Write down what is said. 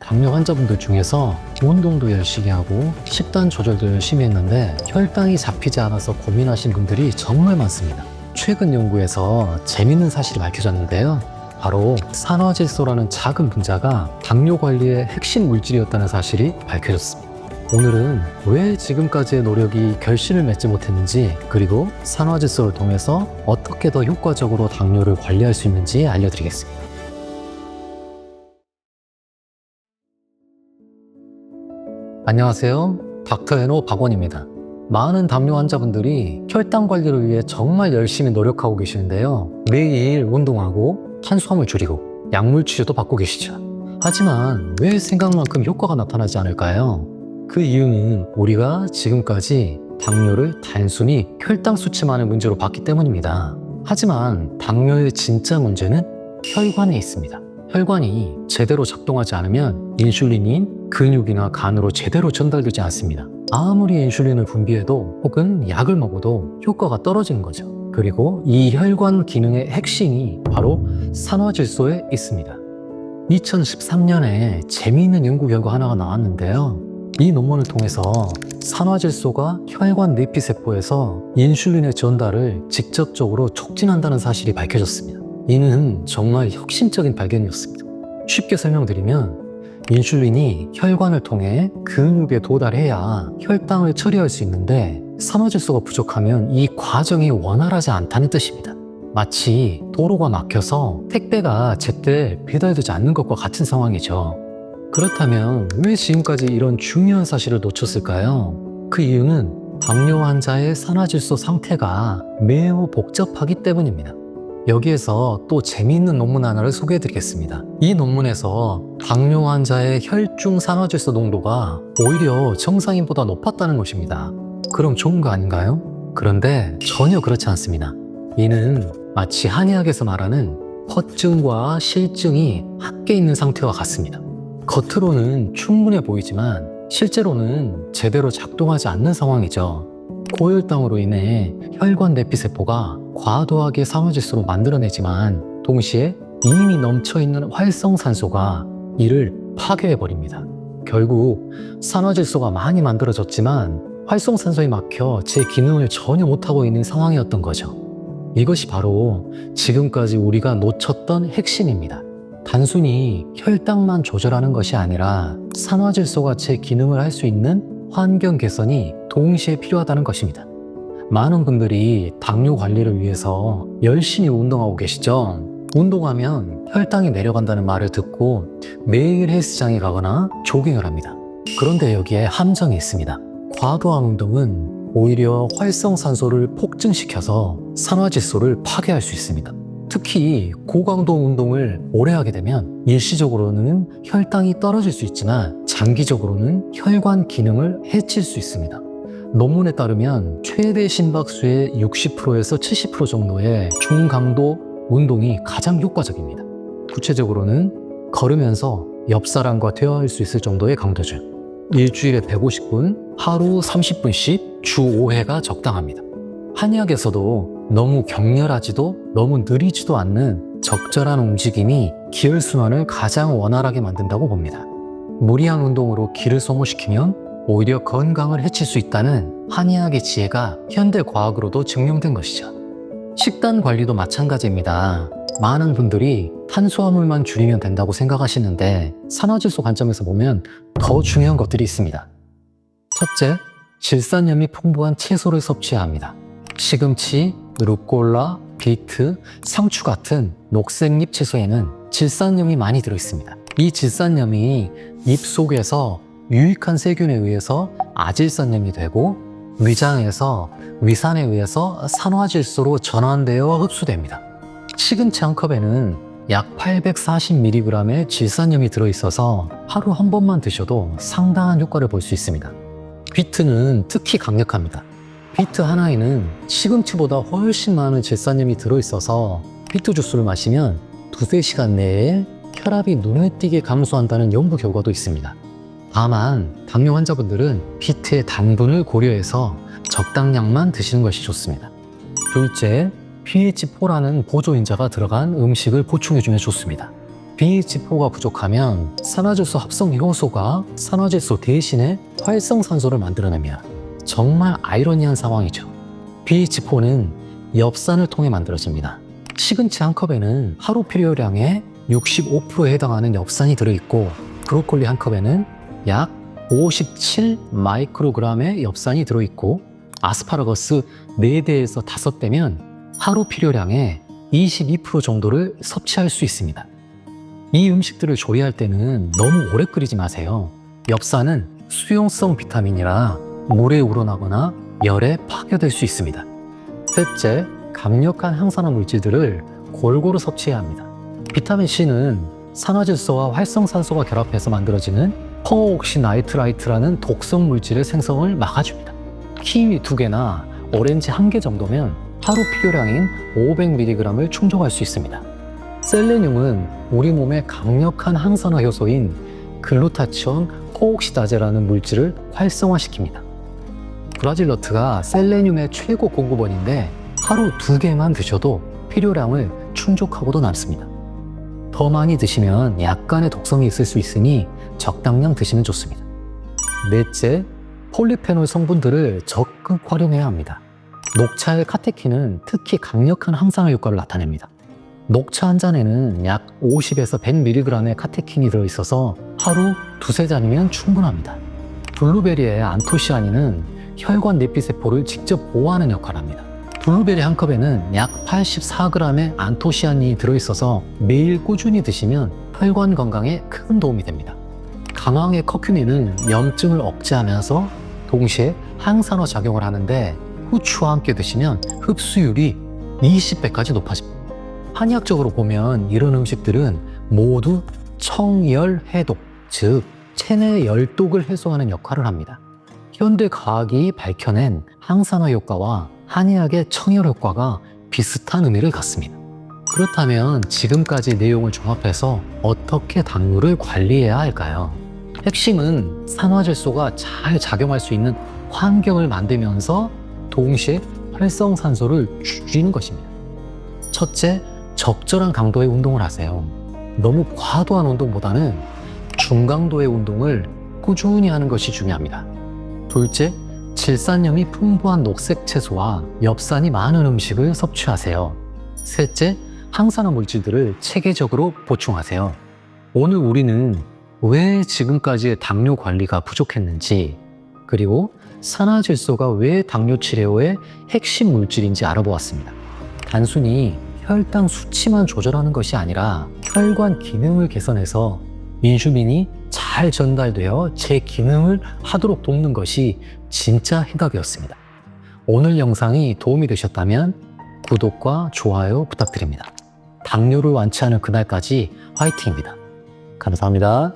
당뇨 환자분들 중에서 운동도 열심히 하고 식단 조절도 열심히 했는데 혈당이 잡히지 않아서 고민하신 분들이 정말 많습니다. 최근 연구에서 재밌는 사실이 밝혀졌는데요. 바로 산화질소라는 작은 분자가 당뇨 관리의 핵심 물질이었다는 사실이 밝혀졌습니다. 오늘은 왜 지금까지의 노력이 결실을 맺지 못했는지, 그리고 산화질소를 통해서 어떻게 더 효과적으로 당뇨를 관리할 수 있는지 알려드리겠습니다. 안녕하세요. 닥터헤노 박원입니다. 많은 당뇨 환자분들이 혈당 관리를 위해 정말 열심히 노력하고 계시는데요. 매일 운동하고 탄수화물 줄이고 약물 치료도 받고 계시죠. 하지만 왜 생각만큼 효과가 나타나지 않을까요? 그 이유는 우리가 지금까지 당뇨를 단순히 혈당 수치만의 문제로 봤기 때문입니다. 하지만 당뇨의 진짜 문제는 혈관에 있습니다. 혈관이 제대로 작동하지 않으면 인슐린이 근육이나 간으로 제대로 전달되지 않습니다. 아무리 인슐린을 분비해도 혹은 약을 먹어도 효과가 떨어지는 거죠. 그리고 이 혈관 기능의 핵심이 바로 산화질소에 있습니다. 2013년에 재미있는 연구 결과 하나가 나왔는데요. 이 논문을 통해서 산화질소가 혈관 내피세포에서 인슐린의 전달을 직접적으로 촉진한다는 사실이 밝혀졌습니다. 이는 정말 혁신적인 발견이었습니다. 쉽게 설명드리면 인슐린이 혈관을 통해 근육에 도달해야 혈당을 처리할 수 있는데 산화질소가 부족하면 이 과정이 원활하지 않다는 뜻입니다. 마치 도로가 막혀서 택배가 제때 배달되지 않는 것과 같은 상황이죠. 그렇다면 왜 지금까지 이런 중요한 사실을 놓쳤을까요? 그 이유는 당뇨 환자의 산화질소 상태가 매우 복잡하기 때문입니다. 여기에서 또 재미있는 논문 하나를 소개해 드리겠습니다. 이 논문에서 당뇨 환자의 혈중 산화질소 농도가 오히려 정상인보다 높았다는 것입니다. 그럼 좋은 거 아닌가요? 그런데 전혀 그렇지 않습니다. 이는 마치 한의학에서 말하는 허증과 실증이 함께 있는 상태와 같습니다. 겉으로는 충분해 보이지만 실제로는 제대로 작동하지 않는 상황이죠. 고혈당으로 인해 혈관 내피세포가 과도하게 산화질소로 만들어내지만 동시에 이미 넘쳐있는 활성산소가 이를 파괴해버립니다. 결국 산화질소가 많이 만들어졌지만 활성산소에 막혀 제 기능을 전혀 못하고 있는 상황이었던 거죠. 이것이 바로 지금까지 우리가 놓쳤던 핵심입니다. 단순히 혈당만 조절하는 것이 아니라 산화질소가 제 기능을 할 수 있는 환경 개선이 동시에 필요하다는 것입니다. 많은 분들이 당뇨 관리를 위해서 열심히 운동하고 계시죠? 운동하면 혈당이 내려간다는 말을 듣고 매일 헬스장에 가거나 조깅을 합니다. 그런데 여기에 함정이 있습니다. 과도한 운동은 오히려 활성산소를 폭증시켜서 산화질소를 파괴할 수 있습니다. 특히 고강도 운동을 오래 하게 되면 일시적으로는 혈당이 떨어질 수 있지만 장기적으로는 혈관 기능을 해칠 수 있습니다. 논문에 따르면 최대 심박수의 60%에서 70% 정도의 중강도 운동이 가장 효과적입니다. 구체적으로는 걸으면서 옆 사람과 대화할 수 있을 정도의 강도죠. 일주일에 150분, 하루 30분씩 주 5회가 적당합니다. 한의학에서도 너무 격렬하지도 너무 느리지도 않는 적절한 움직임이 기혈순환을 가장 원활하게 만든다고 봅니다. 무리한 운동으로 기를 소모시키면 오히려 건강을 해칠 수 있다는 한의학의 지혜가 현대과학으로도 증명된 것이죠. 식단 관리도 마찬가지입니다. 많은 분들이 탄수화물만 줄이면 된다고 생각하시는데 산화질소 관점에서 보면 더 중요한 것들이 있습니다. 첫째, 질산염이 풍부한 채소를 섭취해야 합니다. 시금치, 루꼴라, 비트, 상추 같은 녹색잎 채소에는 질산염이 많이 들어있습니다. 이 질산염이 입 속에서 유익한 세균에 의해서 아질산염이 되고 위장에서 위산에 의해서 산화질소로 전환되어 흡수됩니다. 시금치 한 컵에는 약 840mg의 질산염이 들어있어서 하루 한 번만 드셔도 상당한 효과를 볼 수 있습니다. 비트는 특히 강력합니다. 비트 하나에는 시금치보다 훨씬 많은 질산염이 들어있어서 비트 주스를 마시면 두세 시간 내에 혈압이 눈에 띄게 감소한다는 연구 결과도 있습니다. 다만 당뇨 환자분들은 비트의 당분을 고려해서 적당량만 드시는 것이 좋습니다. 둘째, pH4라는 보조인자가 들어간 음식을 보충해주면 좋습니다. BH4가 부족하면 산화질소 합성 효소가 산화질소 대신에 활성산소를 만들어냅니다. 정말 아이러니한 상황이죠. BH4는 엽산을 통해 만들어집니다. 시금치 한 컵에는 하루 필요량의 65%에 해당하는 엽산이 들어있고 브로콜리 한 컵에는 약 57 마이크로그램의 엽산이 들어있고 아스파라거스 4대에서 5대면 하루 필요량의 22% 정도를 섭취할 수 있습니다. 이 음식들을 조리할 때는 너무 오래 끓이지 마세요. 엽산은 수용성 비타민이라 물에 우러나거나 열에 파괴될 수 있습니다. 셋째, 강력한 항산화 물질들을 골고루 섭취해야 합니다. 비타민C는 산화질소와 활성산소가 결합해서 만들어지는 퍼옥시나이트라이트라는 독성 물질의 생성을 막아줍니다. 키위 2개나 오렌지 1개 정도면 하루 필요량인 500mg을 충족할 수 있습니다. 셀레늄은 우리 몸의 강력한 항산화 효소인 글루타치온 코옥시다제라는 물질을 활성화시킵니다. 브라질 너트가 셀레늄의 최고 공급원인데 하루 2개만 드셔도 필요량을 충족하고도 남습니다. 더 많이 드시면 약간의 독성이 있을 수 있으니 적당량 드시면 좋습니다. 넷째, 폴리페놀 성분들을 적극 활용해야 합니다. 녹차의 카테킨은 특히 강력한 항산화 효과를 나타냅니다. 녹차 한 잔에는 약 50에서 100mg의 카테킨이 들어있어서 하루 2-3잔이면 충분합니다. 블루베리의 안토시아닌은 혈관 내피세포를 직접 보호하는 역할을 합니다. 블루베리 한 컵에는 약 84g의 안토시아닌이 들어있어서 매일 꾸준히 드시면 혈관 건강에 큰 도움이 됩니다. 강황의 커큐민은 염증을 억제하면서 동시에 항산화 작용을 하는데 후추와 함께 드시면 흡수율이 20배까지 높아집니다. 한의학적으로 보면 이런 음식들은 모두 청열해독, 즉 체내 열독을 해소하는 역할을 합니다. 현대 과학이 밝혀낸 항산화 효과와 한의학의 청열 효과가 비슷한 의미를 갖습니다. 그렇다면 지금까지 내용을 종합해서 어떻게 당뇨를 관리해야 할까요? 핵심은 산화질소가 잘 작용할 수 있는 환경을 만들면서 동시에 활성산소를 줄이는 것입니다. 첫째, 적절한 강도의 운동을 하세요. 너무 과도한 운동보다는 중강도의 운동을 꾸준히 하는 것이 중요합니다. 둘째, 질산염이 풍부한 녹색 채소와 엽산이 많은 음식을 섭취하세요. 셋째, 항산화 물질들을 체계적으로 보충하세요. 오늘 우리는 왜 지금까지의 당뇨 관리가 부족했는지, 그리고 산화질소가 왜 당뇨 치료의 핵심 물질인지 알아보았습니다. 단순히 혈당 수치만 조절하는 것이 아니라 혈관 기능을 개선해서 인슐린이 잘 전달되어 제 기능을 하도록 돕는 것이 진짜 해답이었습니다. 오늘 영상이 도움이 되셨다면 구독과 좋아요 부탁드립니다. 당뇨를 완치하는 그날까지 화이팅입니다. 감사합니다.